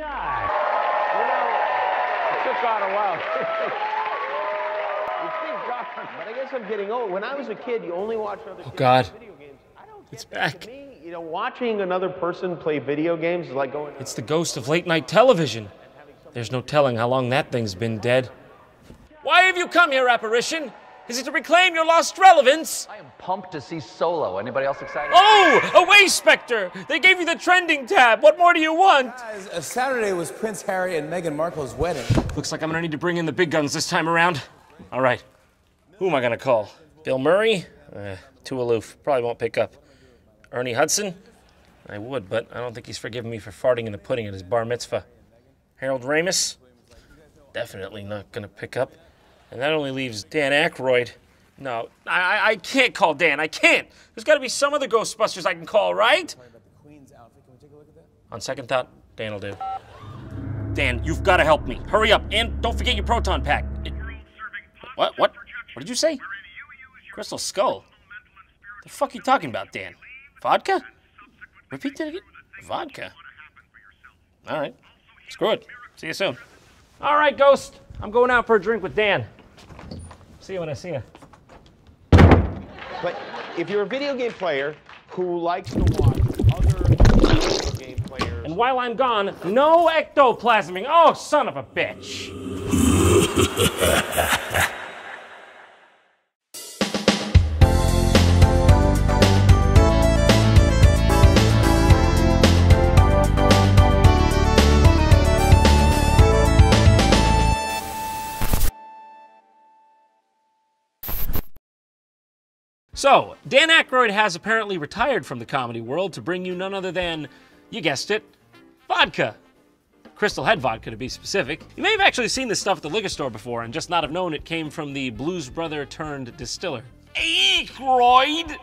Shy. You know, it took on a while. You think God, but I guess I'm getting old. When I was a kid, you only watched other kids play video games. I don't get It's back. To me, you know, watching another person play video games is like going... It's the ghost of late-night television. There's no telling how long that thing's been dead. Why have you come here, apparition? Is it to reclaim your lost relevance? I am pumped to see Solo. Anybody else excited? Oh, away, Spectre! They gave you the trending tab. What more do you want? Guys, Saturday was Prince Harry and Meghan Markle's wedding. Looks like I'm gonna need to bring in the big guns this time around. All right, who am I gonna call? Bill Murray? Too aloof. Probably won't pick up. Ernie Hudson? I would, but I don't think he's forgiven me for farting in the pudding at his bar mitzvah. Harold Ramis? Definitely not gonna pick up. And that only leaves Dan Aykroyd. No, I can't call Dan. I can't. There's got to be some other Ghostbusters I can call, right? On second thought, Dan will do. Dan, you've got to help me. Hurry up, and don't forget your proton pack. What? What did you say? Crystal Skull? The fuck are you talking about, Dan? Vodka? Repeat that again. Vodka? All right. Screw it. See you soon. All right, Ghost. I'm going out for a drink with Dan. See you when I see you. But if you're a video game player who likes to watch other video game players... And while I'm gone, no ectoplasming. Oh, son of a bitch. So, Dan Aykroyd has apparently retired from the comedy world to bring you none other than, you guessed it, vodka. Crystal Head vodka, to be specific. You may have actually seen this stuff at the liquor store before and just not have known it came from the Blues Brother turned distiller. Aykroyd!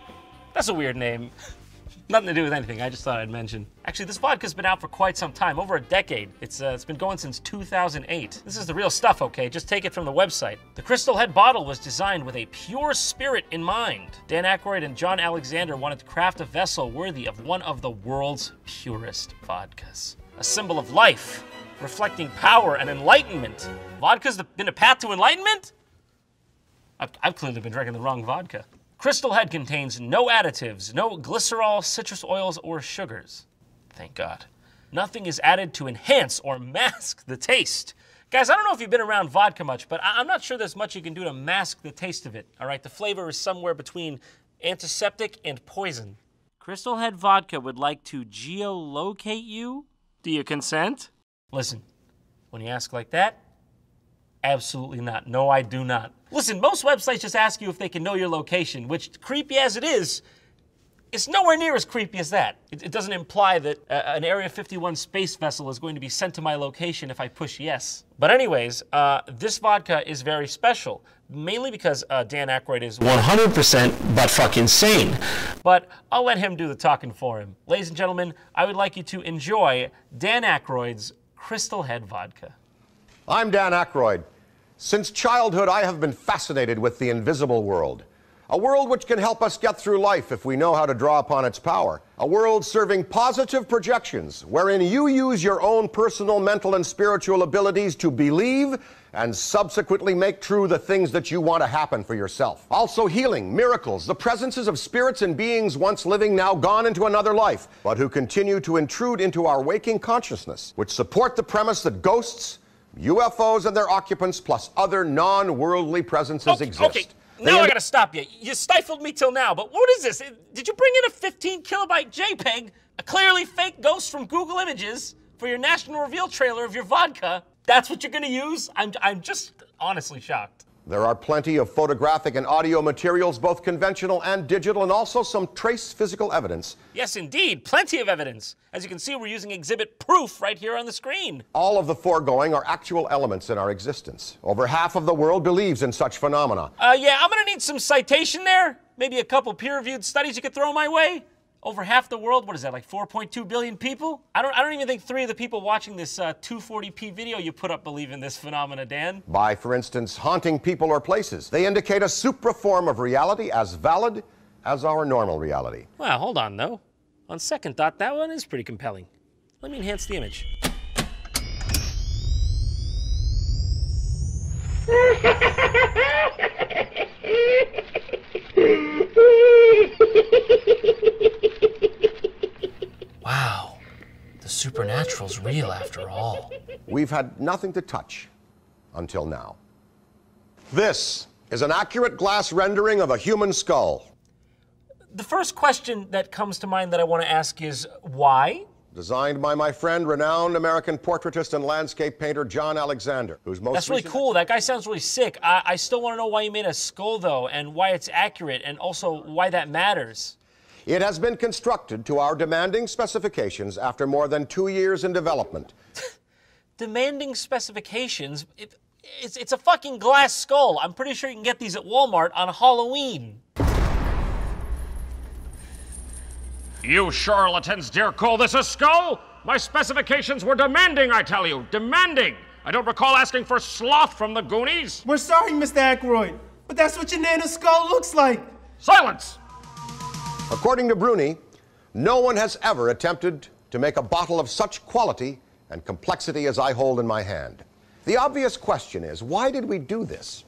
That's a weird name. Nothing to do with anything, I just thought I'd mention. Actually, this vodka's been out for quite some time, over a decade. It's been going since 2008. This is the real stuff, okay? Just take it from the website. The Crystal Head bottle was designed with a pure spirit in mind. Dan Aykroyd and John Alexander wanted to craft a vessel worthy of one of the world's purest vodkas. A symbol of life, reflecting power and enlightenment. Vodka's been a path to enlightenment? I've clearly been drinking the wrong vodka. Crystal Head contains no additives, no glycerol, citrus oils, or sugars. Thank God. Nothing is added to enhance or mask the taste. Guys, I don't know if you've been around vodka much, but I'm not sure there's much you can do to mask the taste of it, all right? The flavor is somewhere between antiseptic and poison. Crystal Head Vodka would like to geolocate you? Do you consent? Listen, when you ask like that, absolutely not. No, I do not. Listen, most websites just ask you if they can know your location, which, creepy as it is, it's nowhere near as creepy as that. It doesn't imply that an Area 51 space vessel is going to be sent to my location if I push yes. But anyways, this vodka is very special, mainly because Dan Aykroyd is 100% but fucking sane. But I'll let him do the talking for him. Ladies and gentlemen, I would like you to enjoy Dan Aykroyd's Crystal Head Vodka. I'm Dan Aykroyd. Since childhood, I have been fascinated with the invisible world. A world which can help us get through life if we know how to draw upon its power. A world serving positive projections, wherein you use your own personal, mental, and spiritual abilities to believe and subsequently make true the things that you want to happen for yourself. Also healing, miracles, the presences of spirits and beings once living, now gone into another life, but who continue to intrude into our waking consciousness, which support the premise that ghosts, UFOs and their occupants, plus other non-worldly presences exist. Okay, now I gotta stop you. You stifled me till now, but what is this? Did you bring in a 15 kilobyte JPEG, a clearly fake ghost from Google Images, for your national reveal trailer of your vodka? That's what you're gonna use? I'm just honestly shocked. There are plenty of photographic and audio materials, both conventional and digital, and also some trace physical evidence. Yes, indeed, plenty of evidence. As you can see, we're using exhibit proof right here on the screen. All of the foregoing are actual elements in our existence. Over half of the world believes in such phenomena. Yeah, I'm gonna need some citation there. Maybe a couple peer-reviewed studies you could throw my way. Over half the world, what is that, like 4.2 billion people? I don't even think 3 of the people watching this 240p video you put up believe in this phenomena, Dan. By, for instance, haunting people or places. They indicate a supra-form of reality as valid as our normal reality. Well, hold on, though. On second thought, that one is pretty compelling. Let me enhance the image. Wow, the supernatural's real after all. We've had nothing to touch until now. This is an accurate glass rendering of a human skull. The first question that comes to mind that I want to ask is, why? Designed by my friend, renowned American portraitist and landscape painter John Alexander, whose most That's really cool. That guy sounds really sick. I still want to know why you made a skull, though, and why it's accurate, and also why that matters. It has been constructed to our demanding specifications after more than 2 years in development. Demanding specifications? It's a fucking glass skull. I'm pretty sure you can get these at Walmart on Halloween. You charlatans dare call this a skull? My specifications were demanding, I tell you. Demanding! I don't recall asking for sloth from the Goonies. We're sorry, Mr. Aykroyd, but that's what your Nana's skull looks like. Silence! According to Bruni, no one has ever attempted to make a bottle of such quality and complexity as I hold in my hand. The obvious question is, why did we do this?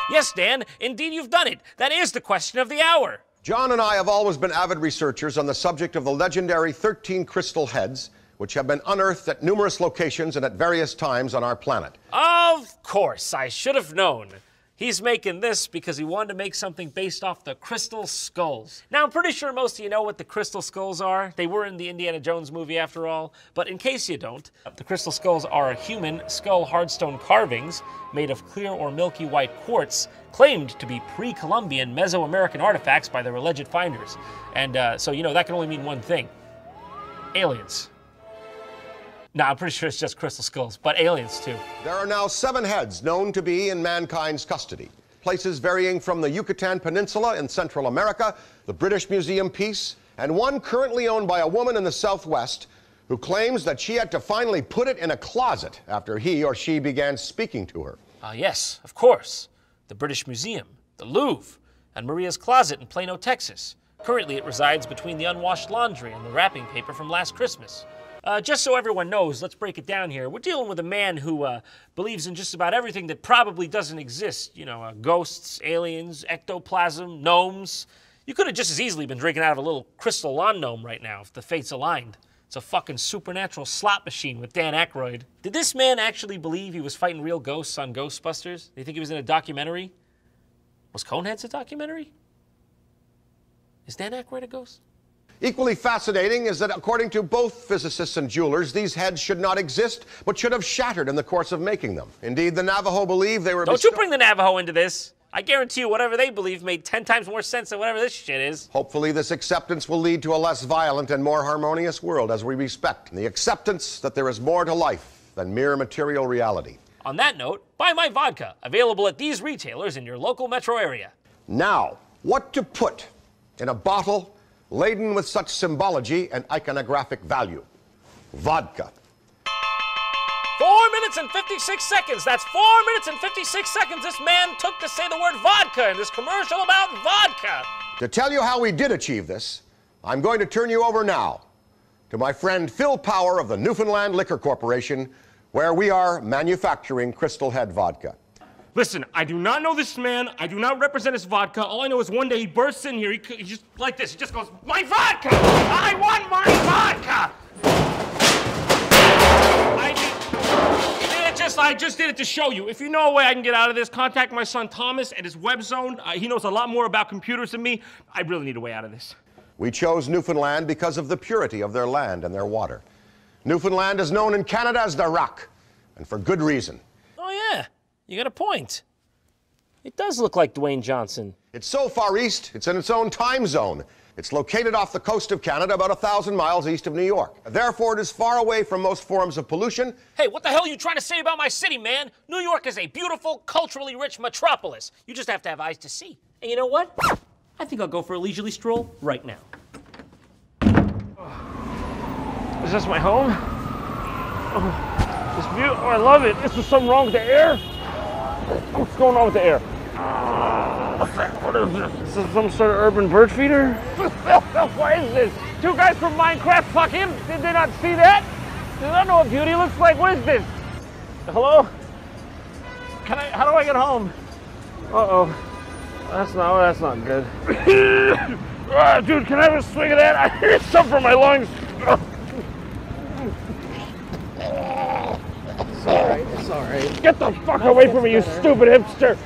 Yes, Dan, indeed you've done it. That is the question of the hour. John and I have always been avid researchers on the subject of the legendary 13 crystal heads, which have been unearthed at numerous locations and at various times on our planet. Of course, I should have known. He's making this because he wanted to make something based off the crystal skulls. Now, I'm pretty sure most of you know what the crystal skulls are. They were in the Indiana Jones movie after all. But in case you don't, the crystal skulls are human skull hardstone carvings made of clear or milky white quartz, claimed to be pre-Columbian Mesoamerican artifacts by their alleged finders. And so, you know, that can only mean one thing. Aliens. No, I'm pretty sure it's just crystal skulls, but aliens too. There are now 7 heads known to be in mankind's custody. Places varying from the Yucatan Peninsula in Central America, the British Museum piece, and one currently owned by a woman in the Southwest who claims that she had to finally put it in a closet after he or she began speaking to her. Yes, of course. The British Museum, the Louvre, and Maria's Closet in Plano, Texas. Currently, it resides between the unwashed laundry and the wrapping paper from last Christmas. Just so everyone knows, let's break it down here. We're dealing with a man who believes in just about everything that probably doesn't exist. You know, ghosts, aliens, ectoplasm, gnomes. You could have just as easily been drinking out of a little crystal lawn gnome right now if the fates aligned. It's a fucking supernatural slot machine with Dan Aykroyd. Did this man actually believe he was fighting real ghosts on Ghostbusters? Do you think he was in a documentary? Was Coneheads a documentary? Is Dan Aykroyd a ghost? Equally fascinating is that according to both physicists and jewelers, these heads should not exist, but should have shattered in the course of making them. Indeed, the Navajo believe they were... Don't you bring the Navajo into this. I guarantee you whatever they believe made 10 times more sense than whatever this shit is. Hopefully this acceptance will lead to a less violent and more harmonious world as we respect the acceptance that there is more to life than mere material reality. On that note, buy my vodka, available at these retailers in your local metro area. Now, what to put in a bottle laden with such symbology and iconographic value? Vodka. 4 minutes and 56 seconds. That's 4 minutes and 56 seconds this man took to say the word vodka in this commercial about vodka. To tell you how we did achieve this, I'm going to turn you over now to my friend Phil Power of the Newfoundland Liquor Corporation, where we are manufacturing Crystal Head vodka. Listen, I do not know this man. I do not represent his vodka. All I know is one day he bursts in here. He just like this. He just goes, "My vodka! I want my vodka!" I just did it to show you. If you know a way I can get out of this, contact my son Thomas at his web zone. He knows a lot more about computers than me. I really need a way out of this. We chose Newfoundland because of the purity of their land and their water. Newfoundland is known in Canada as the Rock, and for good reason. Oh yeah, you got a point. It does look like Dwayne Johnson. It's so far east, it's in its own time zone. It's located off the coast of Canada, about 1,000 miles east of New York. Therefore, it is far away from most forms of pollution. Hey, what the hell are you trying to say about my city, man? New York is a beautiful, culturally rich metropolis. You just have to have eyes to see. And you know what? I think I'll go for a leisurely stroll right now. Is this my home? This view, oh, I love it. Is there something wrong with the air? What's going on with the air? What's that? What is this? Is this some sort of urban bird feeder? What is this? Two guys from Minecraft, fuck him. Did they not see that? Do they not know what beauty looks like? What is this? Hello? How do I get home? Uh-oh. That's not good. Dude, can I have a swig of that? I need some for my lungs. It's all right. Get the fuck away from me, you stupid hipster.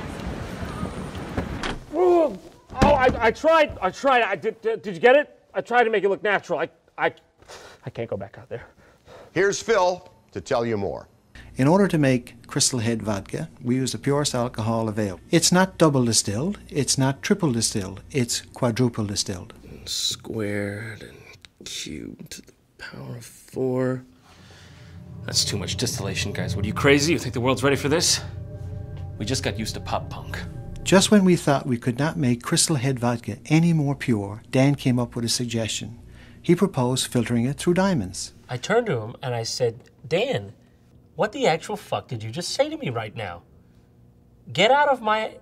Ooh. Oh, I tried. Did you get it? I tried to make it look natural. I can't go back out there. Here's Phil to tell you more. In order to make Crystal Head vodka, we use the purest alcohol available. It's not double distilled, it's not triple distilled, it's quadruple distilled. Squared and cubed to the power of 4. That's too much distillation, guys. What, are you crazy? You think the world's ready for this? We just got used to pop punk. Just when we thought we could not make Crystal Head vodka any more pure, Dan came up with a suggestion. He proposed filtering it through diamonds. I turned to him and I said, Dan, what the actual fuck did you just say to me right now? Get out of my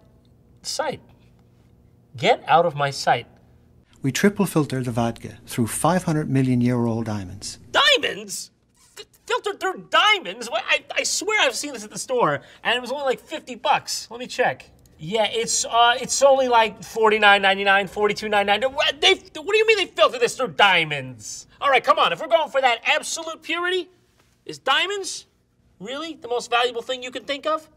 sight. Get out of my sight. We triple filter the vodka through 500 million year old diamonds. Diamonds? Filtered through diamonds? I swear I've seen this at the store and it was only like 50 bucks. Let me check. Yeah, it's only like $49.99, $42.99. What do you mean they filter this through diamonds? All right, come on. If we're going for that absolute purity, is diamonds really the most valuable thing you can think of?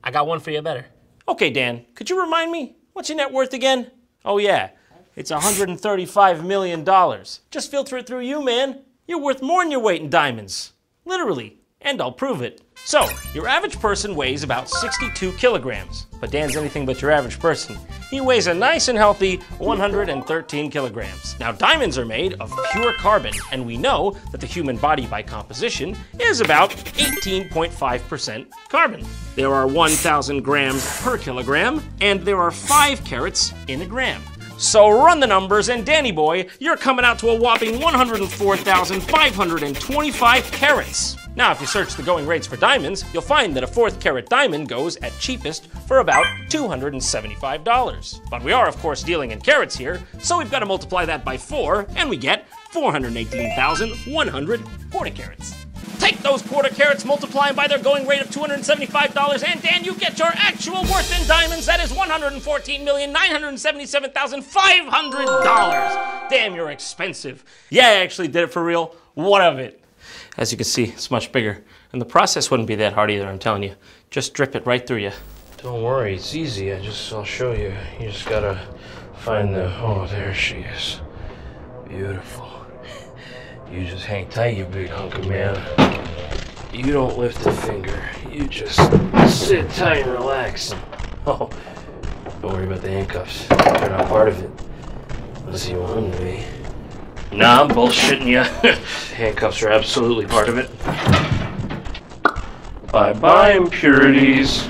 I got one for you better. Okay, Dan, could you remind me? What's your net worth again? Oh, yeah. It's $135 million. Just filter it through you, man. You're worth more than your weight in diamonds. Literally. And I'll prove it. So, your average person weighs about 62 kilograms. But Dan's anything but your average person. He weighs a nice and healthy 113 kilograms. Now, diamonds are made of pure carbon, and we know that the human body by composition is about 18.5% carbon. There are 1,000 grams per kilogram, and there are 5 carats in a gram. So run the numbers, and Danny boy, you're coming out to a whopping 104,525 carats. Now, if you search the going rates for diamonds, you'll find that a 4th carat diamond goes at cheapest for about $275. But we are, of course, dealing in carats here, so we've got to multiply that by 4, and we get 418,140 carats. Take those quarter carats, multiply them by their going rate of $275, and Dan, you get your actual worth in diamonds. That is $114,977,500. Damn, you're expensive. Yeah, I actually did it for real. What of it? As you can see, it's much bigger. And the process wouldn't be that hard either, I'm telling you. Just drip it right through you. Don't worry, it's easy. I'll show you. You just gotta find oh, there she is. Beautiful. You just hang tight, you big hunk of man. You don't lift a finger. You just sit tight and relax. Oh, don't worry about the handcuffs. They're not part of it. Unless you want them to be. Nah, I'm bullshitting you. Handcuffs are absolutely part of it. Bye-bye, impurities.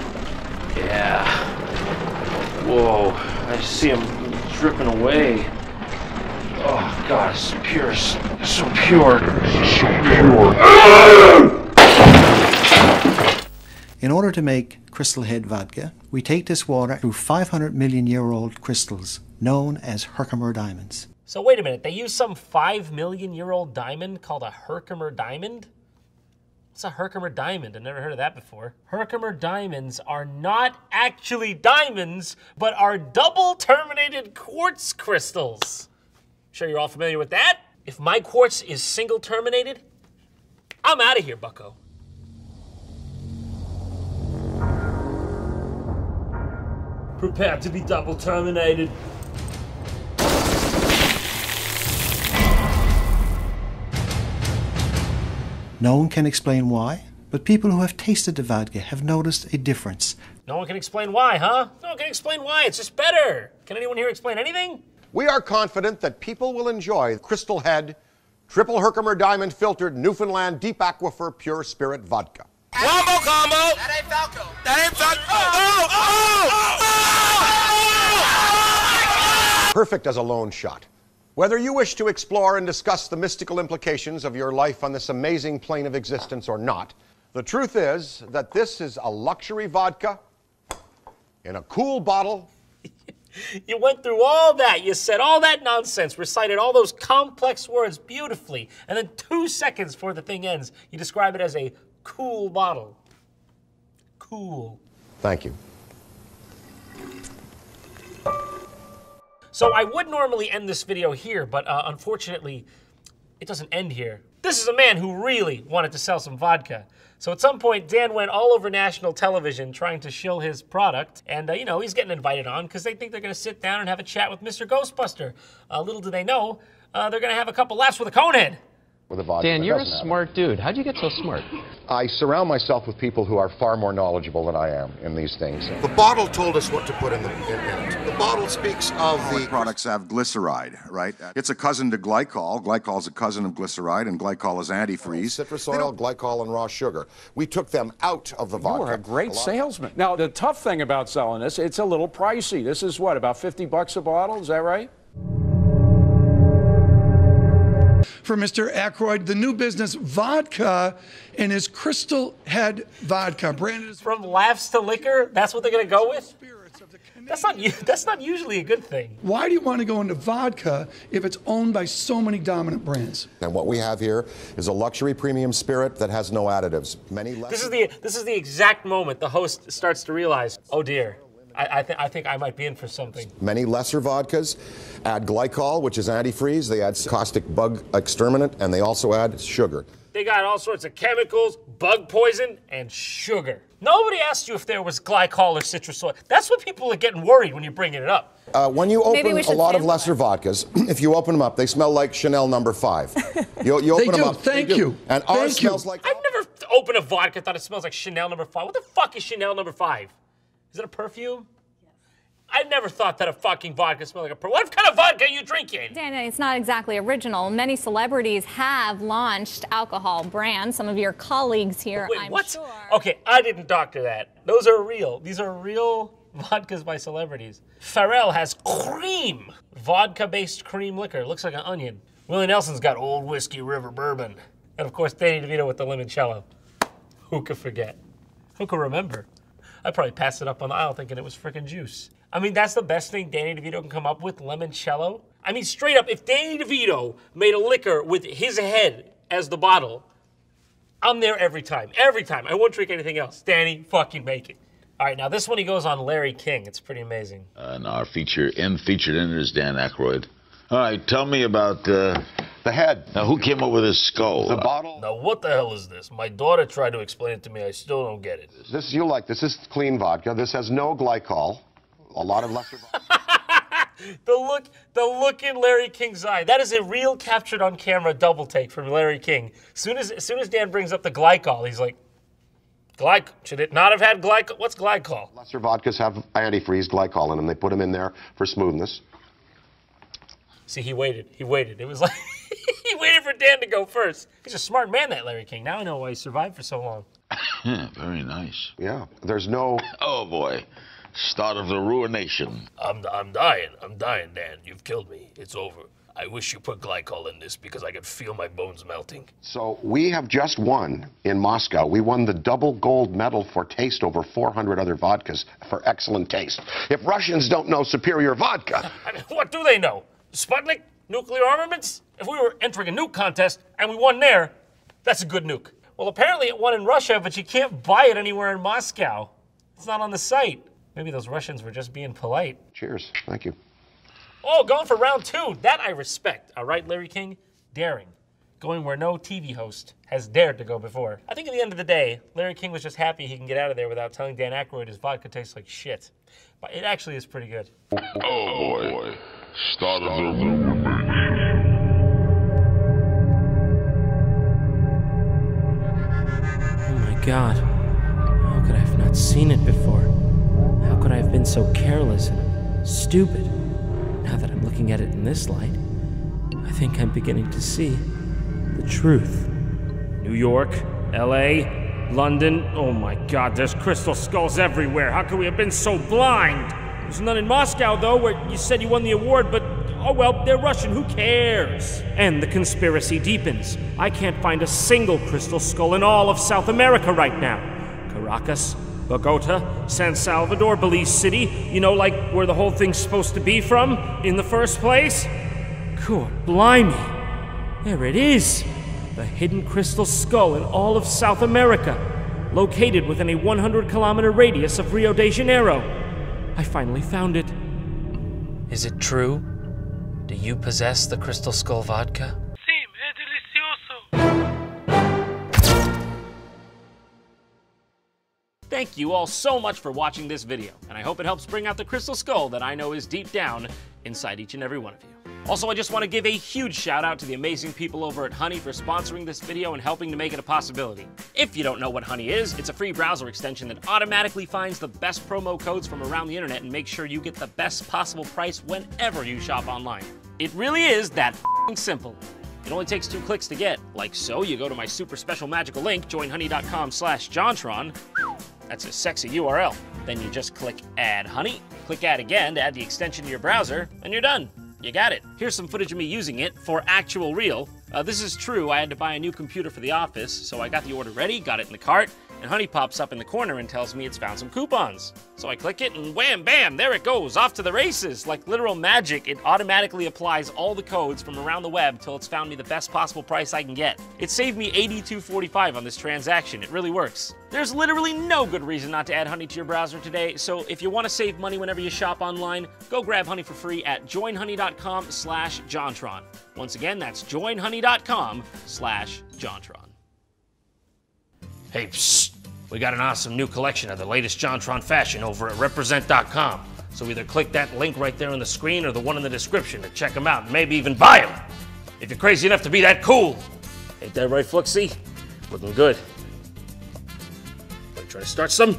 Yeah. Whoa, I just see them dripping away. Oh, God, it's pure. So pure. So pure. In order to make Crystal Head vodka, we take this water through 500 million year old crystals known as Herkimer diamonds. So wait a minute, they use some 5 million year old diamond called a Herkimer diamond? What's a Herkimer diamond? I've never heard of that before. Herkimer diamonds are not actually diamonds, but are double terminated quartz crystals. Sure you're all familiar with that? If my quartz is single terminated, I'm out of here, bucko. Prepare to be double terminated. No one can explain why, but people who have tasted the vodka have noticed a difference. No one can explain why, huh? No one can explain why, it's just better. Can anyone here explain anything? We are confident that people will enjoy Crystal Head, triple Herkimer diamond filtered Newfoundland deep aquifer pure spirit vodka. Wombo combo! That ain't Falco! That ain't Falco! Perfect as a lone shot. Whether you wish to explore and discuss the mystical implications of your life on this amazing plane of existence or not, the truth is that this is a luxury vodka in a cool bottle. You went through all that, you said all that nonsense, recited all those complex words beautifully, and then 2 seconds before the thing ends, you describe it as a cool bottle. cool. Thank you. So I would normally end this video here, but unfortunately, it doesn't end here. This is a man who really wanted to sell some vodka. So at some point, Dan went all over national television trying to shill his product. And, you know, he's getting invited on because they think they're going to sit down and have a chat with Mr. Ghostbuster. Little do they know, they're going to have a couple laughs with a conehead. With a vodka. Dan, you're a smart dude. How'd you get so smart? I surround myself with people who are far more knowledgeable than I am in these things. The bottle told us what to put in it. The bottle speaks of the products have glyceride, right? It's a cousin to glycol. Glycol is a cousin of glyceride, and glycol is antifreeze. Citrus oil, glycol, and raw sugar. We took them out of the vodka. You are a great salesman. Now, the tough thing about selling this, it's a little pricey. This is what, about 50 bucks a bottle? Is that right? For Mr. Aykroyd, the new business Vodka and his Crystal Head Vodka. Branded as from laughs to liquor, that's what they're going to go with? That's not usually a good thing. Why do you want to go into vodka if it's owned by so many dominant brands? And what we have here is a luxury premium spirit that has no additives. This is the exact moment the host starts to realize, oh dear, I think I might be in for something. Many lesser vodkas add glycol, which is antifreeze. They add caustic bug exterminant, and they also add sugar. They got all sorts of chemicals, bug poison, and sugar. Nobody asked you if there was glycol or citrus oil. That's what people are getting worried when you're bringing it up. When you open a lot of lesser vodkas, if you open them up, they smell like Chanel No. 5. You open them up. Thank you. And ours smells like... I've never opened a vodka and thought it smells like Chanel No. 5. What the fuck is Chanel No. 5? Is it a perfume? I never thought that a fucking vodka smelled like a perfume. What kind of vodka are you drinking? Dan, it's not exactly original. Many celebrities have launched alcohol brands. Some of your colleagues here, I'm sure. Okay, I didn't doctor that. Those are real. These are real vodkas by celebrities. Pharrell has cream. Vodka-based cream liquor. Looks like an onion. Willie Nelson's got Old Whiskey River Bourbon. And of course, Danny DeVito with the limoncello. Who could forget? Who could remember? I probably passed it up on the aisle thinking it was frickin' juice. I mean, that's the best thing Danny DeVito can come up with, limoncello. I mean, straight up, if Danny DeVito made a liquor with his head as the bottle, I'm there every time. Every time. I won't drink anything else. Danny, fucking make it. All right, now this one he goes on Larry King. It's pretty amazing. And our featured in it is Dan Aykroyd. All right, tell me about the head. Now, who came up with this skull? The bottle. Now, what the hell is this? My daughter tried to explain it to me. I still don't get it. You'll like this. This is clean vodka. This has no glycol. A lot of lesser vodka. The look in Larry King's eye. That is a real captured on camera double take from Larry King. As soon as Dan brings up the glycol, he's like, should it not have had glycol? What's glycol? Lesser vodkas have antifreeze glycol in them. They put them in there for smoothness. See, he waited. It was like, he waited for Dan to go first. He's a smart man, that Larry King. Now I know why he survived for so long. Yeah, very nice. Yeah, there's no... Oh, boy. Start of the ruination. I'm dying, Dan. You've killed me. It's over. I wish you put glycol in this because I could feel my bones melting. So we have just won in Moscow. We won the double gold medal for taste over 400 other vodkas for excellent taste. If Russians don't know superior vodka... I mean, what do they know? Sputnik? Nuclear armaments? If we were entering a nuke contest and we won there, that's a good nuke. Well, apparently it won in Russia, but you can't buy it anywhere in Moscow. It's not on the site. Maybe those Russians were just being polite. Cheers. Thank you. Oh, going for round 2. That I respect. All right, Larry King? Daring. Going where no TV host has dared to go before. I think at the end of the day, Larry King was just happy he can get out of there without telling Dan Aykroyd his vodka tastes like shit. But it actually is pretty good. Oh, boy. Start of the ruination. Oh, my God. How could I have not seen it before? How could I have been so careless and stupid? Now that I'm looking at it in this light, I think I'm beginning to see the truth. New York, L.A., London. Oh my God, there's crystal skulls everywhere. How could we have been so blind? There's none in Moscow, though, where you said you won the award, but oh well, they're Russian. Who cares? And the conspiracy deepens. I can't find a single crystal skull in all of South America right now. Caracas, Bogota, San Salvador, Belize City, you know, like where the whole thing's supposed to be from in the first place? Good blimey. There it is. The hidden crystal skull in all of South America. located within a 100-kilometer radius of Rio de Janeiro. I finally found it. Is it true? Do you possess the Crystal Skull vodka? Thank you all so much for watching this video, and I hope it helps bring out the Crystal Skull that I know is deep down inside each and every one of you. Also, I just want to give a huge shout out to the amazing people over at Honey for sponsoring this video and helping to make it a possibility. If you don't know what Honey is, it's a free browser extension that automatically finds the best promo codes from around the internet and makes sure you get the best possible price whenever you shop online. It really is that f***ing simple. It only takes 2 clicks to get. Like so, you go to my super special magical link, joinhoney.com/JonTron. That's a sexy URL. Then you just click Add Honey, click Add again to add the extension to your browser, and you're done. You got it. Here's some footage of me using it for actual real. This is true. I had to buy a new computer for the office, so I got the order ready, got it in the cart, and Honey pops up in the corner and tells me it's found some coupons. So I click it and wham, bam, there it goes, off to the races. Like literal magic, it automatically applies all the codes from around the web till it's found me the best possible price I can get. It saved me $82.45 on this transaction. It really works. There's literally no good reason not to add Honey to your browser today, so if you want to save money whenever you shop online, go grab Honey for free at joinhoney.com/JonTron. Once again, that's joinhoney.com/JonTron. Hey, psst, we got an awesome new collection of the latest JonTron fashion over at represent.com. So either click that link right there on the screen or the one in the description to check them out and maybe even buy them. If you're crazy enough to be that cool. Ain't that right, Fluxy? Looking good. Want to try to start some?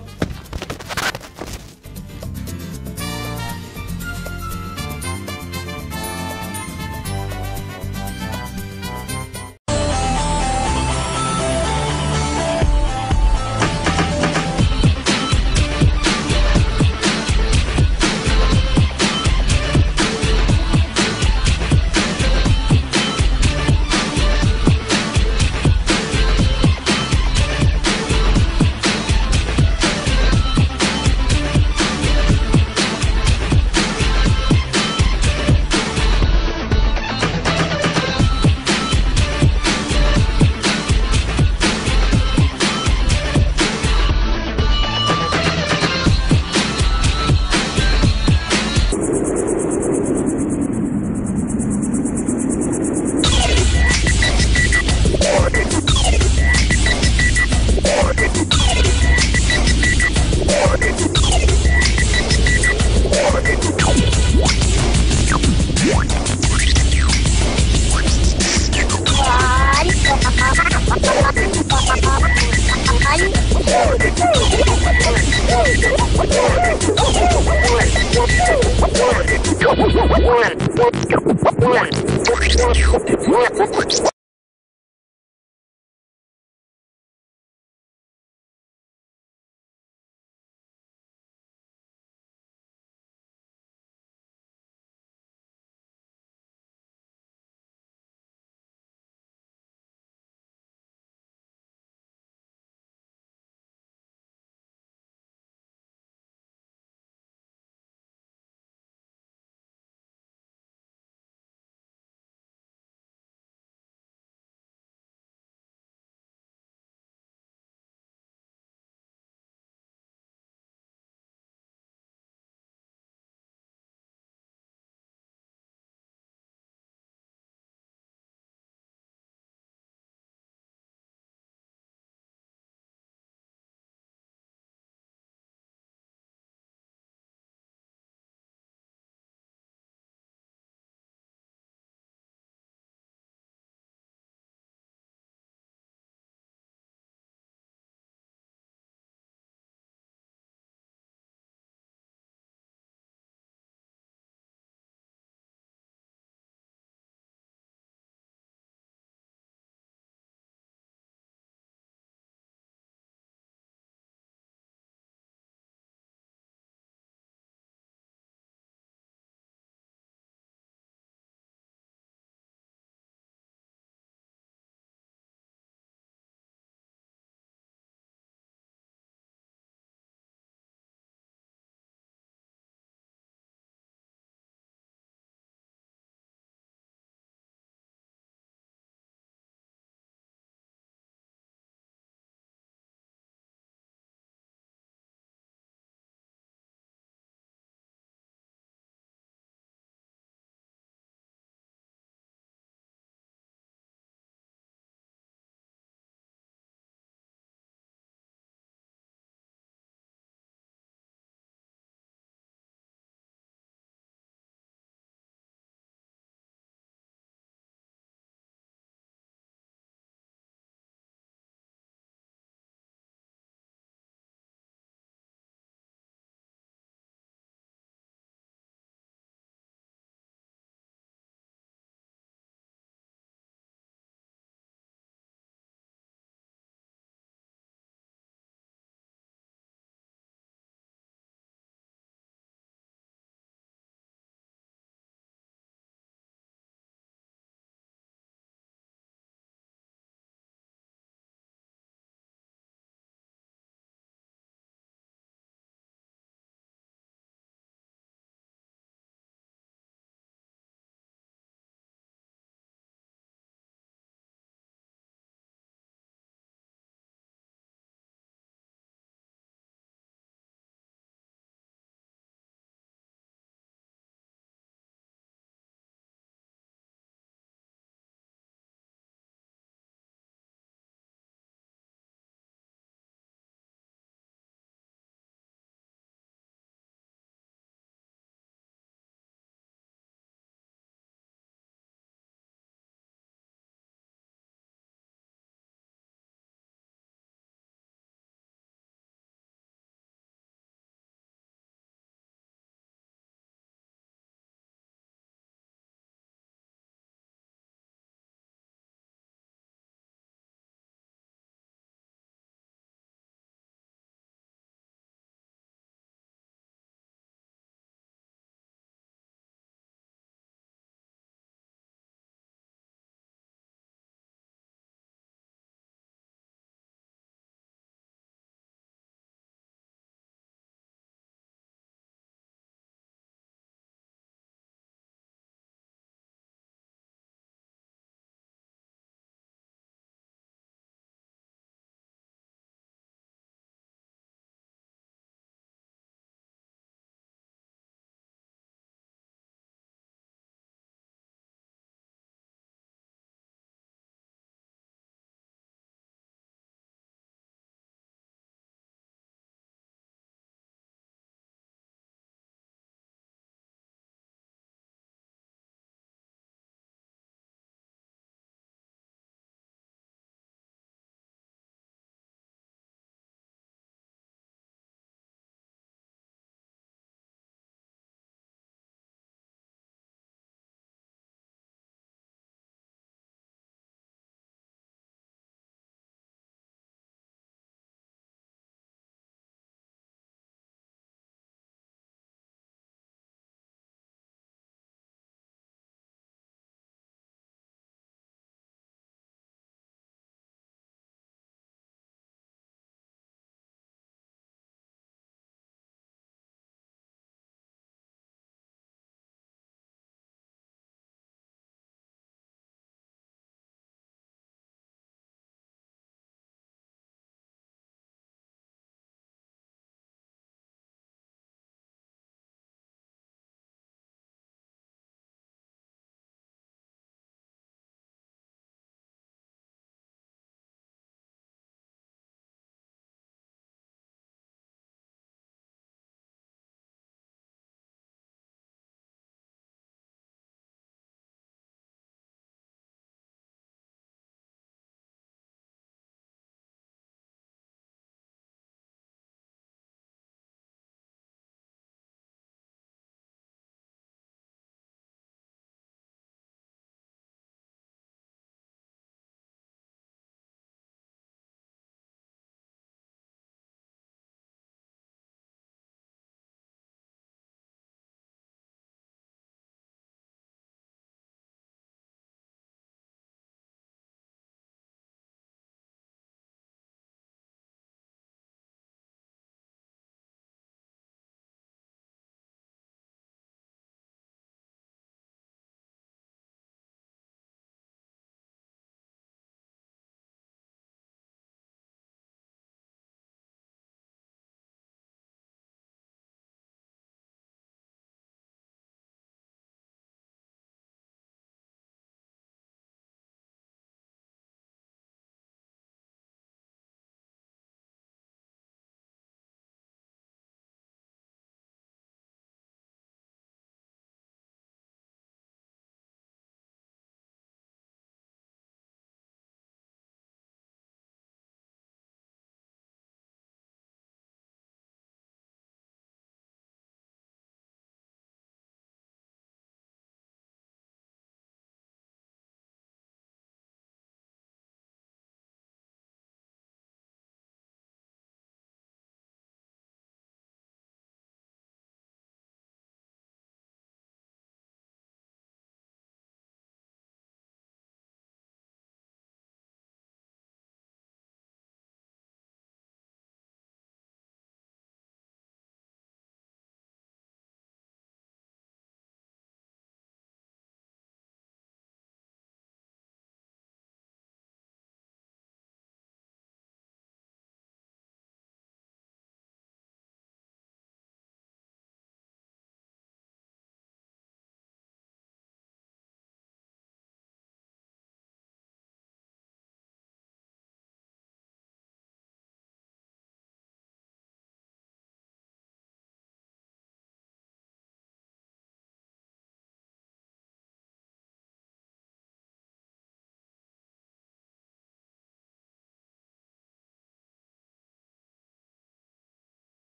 One.